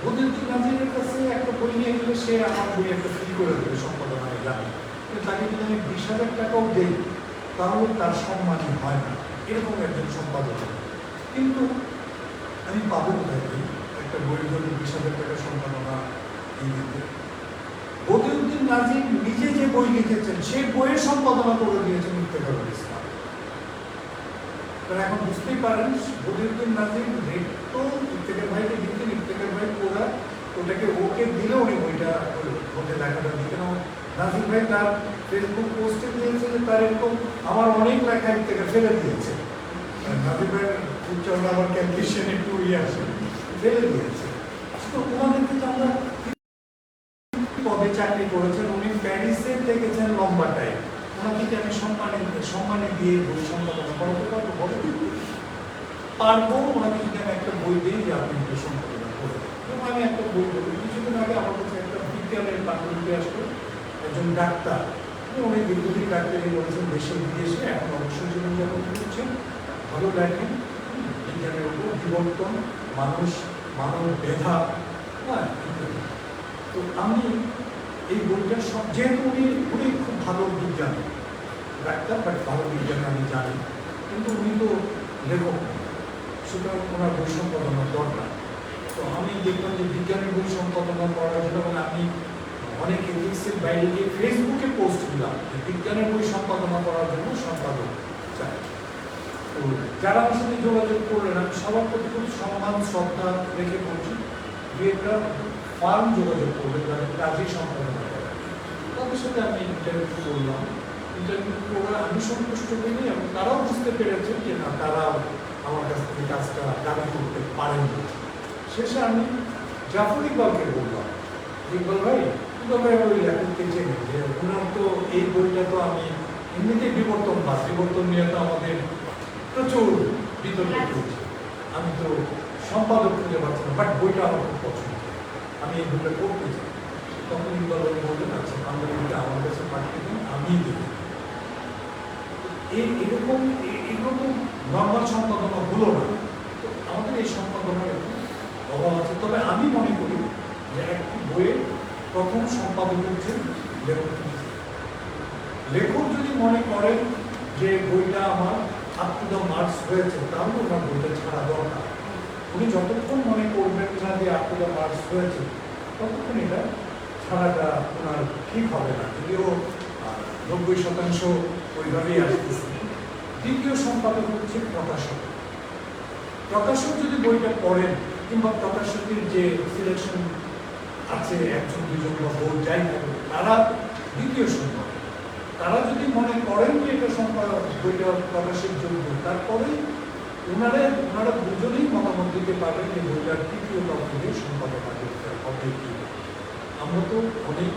বদিউদ্দিন নাজিরের কাছে একটা বই নিয়ে গেলে সে আমার বই একটা ফ্রি করে দেবে সম্পাদনায় জানি, কিন্তু তাকে যদি আমি 20,000 টাকাও দেই তাহলে তার সম্মানই হয় না, এরকম একজন সম্পাদক। কিন্তু আমি পাবো কোথায় একটা বইয়ের জন্য 20,000 টাকা সম্পাদনা দিতে? বদিউদ্দিন নাজির নিজে যে বই লিখেছেন সেই বইয়ের সম্পাদনা করে দিয়েছেন ইফতেখারুল ইসলাম। এখন বুঝতেই পারেন বদিউদ্দিন নাজির রেখতো ইফতেখার ভাইকে দিতেন, ইফতেখার ভাই ওরা ওটাকে ওকে দিলে উনি বইটা ওকে লেখাটা দিতেন। নাজির ভাই তার ফেসবুক পোস্টে দিয়েছে যে তার এরকম আমার অনেক লেখা ইফতেখার ফেলে দিয়েছে। নাজির ভাইয়ের উচ্চারণ আবার ক্যালকুলেশন একটু ইয়ে আসে, ফেলে দিয়েছে। তো ওনাদেরকে তো আমরা পদে চাকরি করেছেন, উনি প্যারিসে থেকেছেন লম্বা টাইম, ওনাকে আমি সম্মানে দিয়ে বই সম্পাদনা করাতে পারবো? পারবো। ওনাকে যদি আমি একটা বই দিই যে আপনি বই সম্পাদনা করে এবং আমি একটা বই বলি। কিছুদিন আগে আমার কাছে একটা বিজ্ঞানের পাণ্ডুলিপি আসলো, একজন ডাক্তার, উনি দীর্ঘদিন ডাক্তারি করেছেন দেশে বিদেশে, এখন অবসর জীবনযাপন করছেন, ভালো লেখেন বিজ্ঞানের উপর, বিবর্তন, মানুষ, মানব মেধা, হ্যাঁ। তো আমি এই বইটার সব, যেহেতু উনি খুব ভালো বিজ্ঞানী ডাক্তার, বাট ভালো বিজ্ঞানী আমি জানি, কিন্তু উনি তো লেখক, সুতরাং ওনার বই সম্পাদনা দরকার। তো আমি দেখলাম যে বিজ্ঞানের বই সম্পাদনা করার জন্য, মানে আমি অনেক এথিক্সের বাইরে গিয়ে ফেসবুকে পোস্ট দিলাম যে বিজ্ঞানের বই সম্পাদনা করার জন্য সম্পাদক চাই। তো যারা আমার সাথে যোগাযোগ করলেন, আমি সবার প্রতি খুব সম্মান শ্রদ্ধা রেখে বলছি যে একটা ফার্ম যোগাযোগ করবেন যাদের কাজই সম্পাদনা করে, তাদের সাথে আমি ইন্টারভিউ করলাম। ইন্টারভিউ করে আমি সন্তুষ্ট হইনি এবং তারাও বুঝতে পেরেছে যে না, তারা আমার কাছ থেকে কাজটা দাবি করতে পারেন। শেষে আমি জাফর ইকবালকে বললাম, ইকবাল ভাই, ইকবাল ভাই ওই লেখককে চেনে, যে ওনার তো এই বইটা তো আমি এমনিতেই বিবর্তন নিয়ে তো আমাদের প্রচুর বিতর্ক চলছে, আমি তো সম্পাদক খুঁজে পাচ্ছি না, বাট বইটা আমার খুব পছন্দ, আমি এই বইটা পড়তে চাই। তখন ইকবাল ভাই বললেন, আচ্ছা পাণ্ডুলিপিটা আমার কাছে পাঠিয়ে দিন, আমি দেব। এরকম এগুলো তো নর্মাল সম্পাদনা হলো না, তো আমাদের এই সম্পাদনার অভাব আছে। তবে আমি মনে করি যে একটি বইয়ের প্রথম সম্পাদক হচ্ছে লেখক। লেখক যদি মনে করেন যে বইটা আমার আপ টু দ্য মার্কস হয়েছে, তাহলে ওনার বইটা ছাড়া দরকার। উনি যতক্ষণ মনে করবেন না যে আপ টু দ্য মার্কস হয়েছে, ততক্ষণ এটা ছাড়াটা ওনার ঠিক হবে না, যদিও 90% ওইভাবেই আসতেছে। দ্বিতীয় সম্পাদক হচ্ছে প্রকাশক। প্রকাশক যদি বইটা পড়েন, কিংবা প্রকাশকের যে সিলেকশন আছে 1-2 জন বা বোর্ড যাই থাকবে, তারা দ্বিতীয় সম্পাদক। তারা যদি মনে করেন যে এটা সম্পাদক বইটা প্রকাশের জন্য, তারপরে ওনারা দুজনেই মতামত দিতে পারবেন যে বইটার তৃতীয় তত্ত্বে সম্পাদক হবে কি। আমরা তো অনেক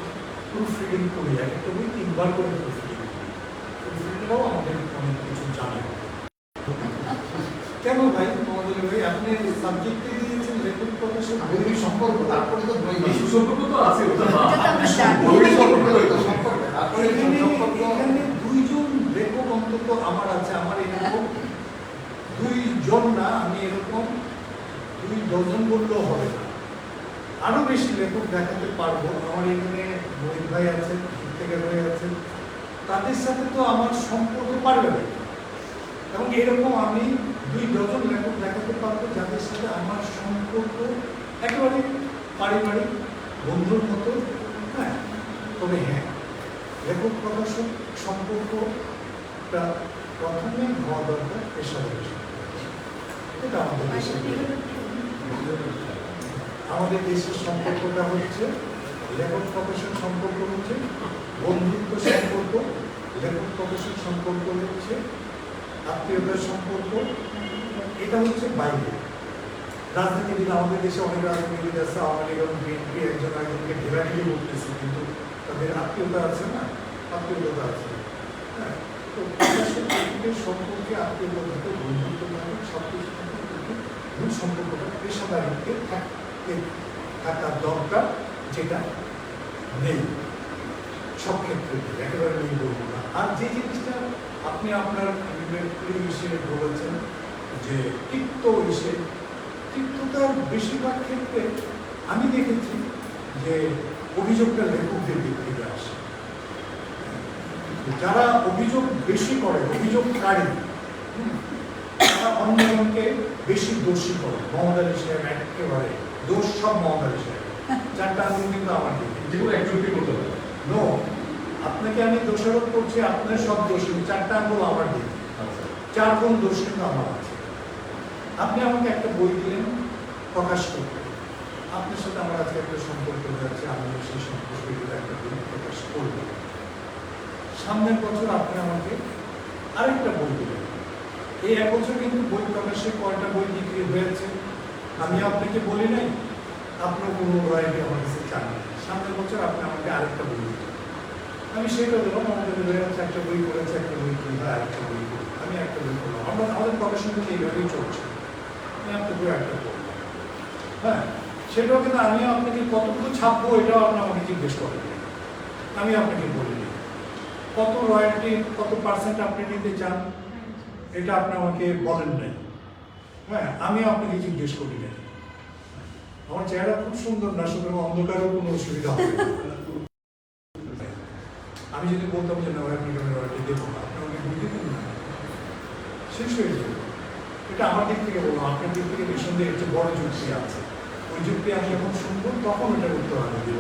প্রুফ রিডিং করি, একটা বই 3বার করে প্রুফ রিডিং করি, প্রুফ রিডিংরাও আমাদের অনেক কিছু জানে। কেন ভাই আমাদের ভাই আপনি সাবজেক্টে দিয়েছেন লেখক প্রকাশক বই সম্পর্ক, তারপরে তো বই সম্পর্ক তো আছে, এখানে 2 জন লেখক অন্তত আমার আছে। আমার এরকম 2 জন না, আমি এরকম 2 ডজন বললেও হবে না, আরো বেশি লেখক দেখাতে পারবো। আমার এখানে মহিন ভাই আছেন, ইফতেখার ভাই আছেন, তাদের সাথে তো আমার সম্পর্ক পারিবারিক, এবং এরকম আমি 2 ডজন লেখক দেখাতে পারবো যাদের সাথে আমার সম্পর্ক একেবারে পারিবারিক, বন্ধুর মতো। হ্যাঁ, তবে হ্যাঁ, লেখক প্রকাশক সম্পর্কটা প্রথমে হওয়া দরকার পেশাদারি সম্পর্ক। এটা আমাদের দেশের সম্পর্কটা হচ্ছে লেখক প্রকাশক সম্পর্ক হচ্ছে বন্ধুত্ব সম্পর্ক, লেখক প্রকাশক সম্পর্ক হচ্ছে আত্মীয়তার সম্পর্ক। এটা হচ্ছে বাইরে রাজনীতিবিদ, আমাদের দেশে অনেক রাজনীতিবিদ আছে, আওয়ামী লীগ এবং বিএনপি একজন একজনকে ঘেরাঘেরি করতেছে, কিন্তু তাদের আত্মীয়তা আছে না, আত্মীয়তা আছে। হ্যাঁ, তো প্রকাশকের সম্পর্কে আত্মীয়তা থাকে, বন্ধুত্ব থাকে, সব কিছু থাকে, কিন্তু মূল সম্পর্কটা পেশাদারিত্বে থাকার দরকার, যেটা নেই সব ক্ষেত্রে, একেবারে নেই বলবো না। আর যে জিনিসটা আপনি আপনার হিসেবে বলেছেন যে তিক্ত হিসেবে, তিক্ততার বেশিরভাগ ক্ষেত্রে আমি দেখেছি যে অভিযোগটা লেখকদের দিক থেকে আসে। যারা অভিযোগ বেশি করে, অভিযোগকারী, তারা অন্যজনকে বেশি দোষী করে। মহম্মদ আলী সাহেব একেবারে দোষ সব মহম্মদ আলী সাহেব, 4টা আঙুল কিন্তু আমার দিকে, যেগুলো একজনকে করতে হবে। নো, আপনাকে আমি দোষারোপ করছি, আপনার সব দোষী, 4টা আঙুল আমার দিকে, 4 গুণ দোষ কিন্তু আমার আছে। আপনি আমাকে একটা বই দিলেন প্রকাশ করতে, আপনার সাথে আমার আজকে একটা সম্পর্ক হয়েছে, আমি সেই সম্পর্কে একটা বই প্রকাশ করব। সামনের বছর আপনি আমাকে আরেকটা বই দিলেন, এই 1 বছর কিন্তু বই প্রকাশে কয়টা বই বিক্রি হয়েছে আমি আপনাকে বলি নাই, আপনার কোনো রয়্যালটি আমার কাছে চান না। সামনের বছর আপনি আমাকে আরেকটা বই দিলেন, আমি সেটা দিলাম, আমাদের একটা বই করেছে, একটা বই করবে, আরেকটা বই করবো, আমি একটা বই করলাম। আমাদের প্রকাশনা এইভাবেই চলছে, আমি একটা বই একটা করবো। হ্যাঁ, সেটাও কিন্তু আমি আপনাকে কতটুকু ছাপবো এটাও আপনি আমাকে জিজ্ঞেস করেন, আমি আপনাকে বলিনি। কত রয়্যালটি, কত পার্সেন্ট আপনি নিতে চান এটা আপনি আমাকে বলেন নাই। হ্যাঁ, আমি আপনাকে জিজ্ঞেস করি নাই। আমার চেহারা খুব সুন্দর না, সুতরাং অন্ধকারেও কোনো অসুবিধা হবে না। আমি যদি বলতাম যে না ভাই আপনি কেন রয়্যালটি দেবো না, আপনি আমাকে বই দিতেন না, শেষ হয়ে যাবে। এটা আমার দিক থেকে বলবো, আপনার দিক থেকে নিঃসন্দেহে একটু বড় যুক্তি আছে, ওই যুক্তি আমি যখন শুনবো তখন এটার উত্তর আমি দিব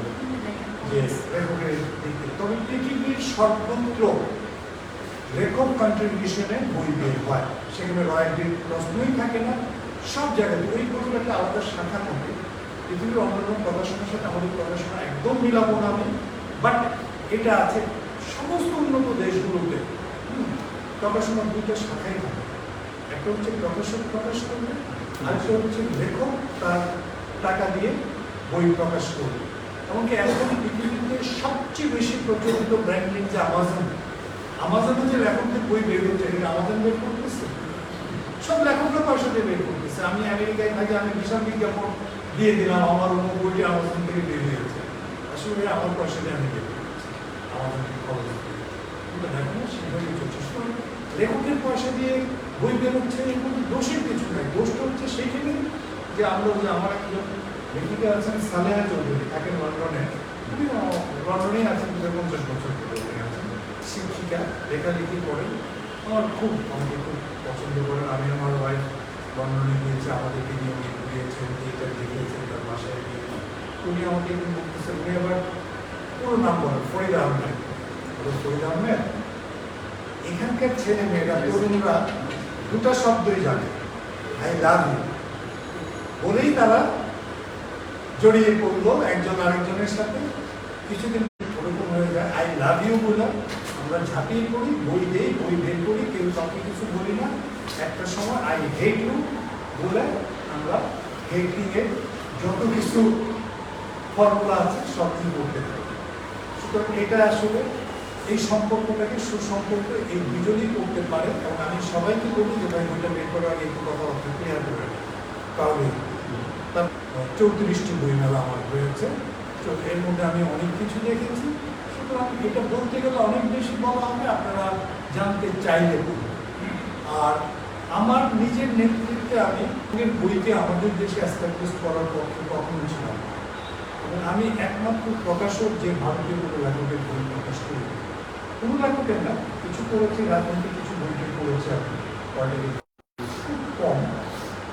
যে লেখকের দিক থেকে। তবে পৃথিবীর সর্বত্র লেখক কন্ট্রিবিউশনে বই বের হয়, সেখানে রয়্যালটির প্রশ্নই থাকে না। সব জায়গায় ওই প্রথম একটা আলাদা শাখা থাকে, পৃথিবীর অন্যান্য প্রকাশনার সাথে আমাদের প্রকাশনা একদম মিলাবো না আমি, বাট এটা আছে সমস্ত উন্নত দেশগুলোতে। প্রকাশনার 2টা শাখাই থাকে, একটা হচ্ছে প্রকাশক প্রকাশ করবে, আরেকটা হচ্ছে লেখক তার টাকা দিয়ে বই প্রকাশ করবে। এমনকি এখন পৃথিবীতে সবচেয়ে বেশি প্রচলিত ব্র্যান্ডিং যে আমাজনে যে লেখকদের বই বের হচ্ছে, এটা আমাজন বের করতেছে, সব লেখকরা পয়সা দিয়ে বের করতেছে। আমি আমেরিকায় থাকি, আমি বিশাল বিজ্ঞাপন দিয়ে দিলাম, আমার অন্য বইটি আমাজন থেকে বের হয়েছে, আসলে আমার পয়সা দিয়ে আমি বের করতেছি, আমাজন খবর দিয়ে। কিন্তু দেখো না, সেভাবে যথেষ্ট লেখকের পয়সা দিয়ে বই বেরোচ্ছে, এর মধ্যে দোষের কিছু নাই। দোষটা হচ্ছে সেইখানে যে আমরা, যে আমার একজন লেখিকা আছেন সালেহা চৌধুরী, থাকেন লন্ডনে, উনি লন্ডনেই আছেন, 50 বছর ধরে আছেন, শিক্ষিকা, লেখালেখি করেন, আমাকে খুব পছন্দ করেন। আমি আমার ওয়াইফ লন্ডনে গিয়েছে, আমাদেরকে নিয়ে উনি ঘুরিয়েছেন, থিয়েটার দেখিয়েছেন, তার বাসায় গিয়ে উনি আমাকে বলতেছেন, উনি আবার পুরো নাম বলেন ফরিদ আহমেদ। ফরিদ আহমেদ, এখানকার ছেলে মেয়েরা, তরুণরা 2টা শব্দই জানে, আই লাভ ইউ বলেই তারা জড়িয়ে পড়লো একজন আরেকজনের সাথে। কিছুদিন ওরকম হয়ে যায়, আই লাভ ইউ বলে আমরা ঝাঁপিয়ে পড়ি, বই দেই, বই বের করি, কেউ কাউকে কিছু বলি না। একটা সময় আই হেট ইউ বলে আমরা হেটিংয়ের যত কিছু ফর্মুলা আছে সব কিছু করতে থাকি। সুতরাং এটা আসলে এই সম্পর্কটাকে সুসম্পর্ক এই দুজনেই করতে পারে। এবং আমি সবাইকে বলি যে ভাই বইটা বের করার আগে একটু কথাবার্তা ক্লিয়ার করে নেই, তাহলে তার 34টি বই মেলা আমার হয়েছে, তো এর মধ্যে আমি অনেক কিছু দেখেছি। সুতরাং এটা বলতে গেলে অনেক বেশি বলা হবে, আপনারা জানতে চাইলে বলুন। আর আমার নিজের নেতৃত্বে আমি বইকে আমাদের দেশে এস্টাবলিশ করার পক্ষে কখনো ছিলাম না, এবং আমি একমাত্র প্রকাশক যে ভারতীয় কোনো লেখকের বই প্রকাশ করি। কোনো লেখকের না, কিছু পড়েছি রাজনৈতিক কিছু বইটি পড়েছে আপনি অলরেডি খুব কম।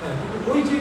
হ্যাঁ, কিন্তু ওই যে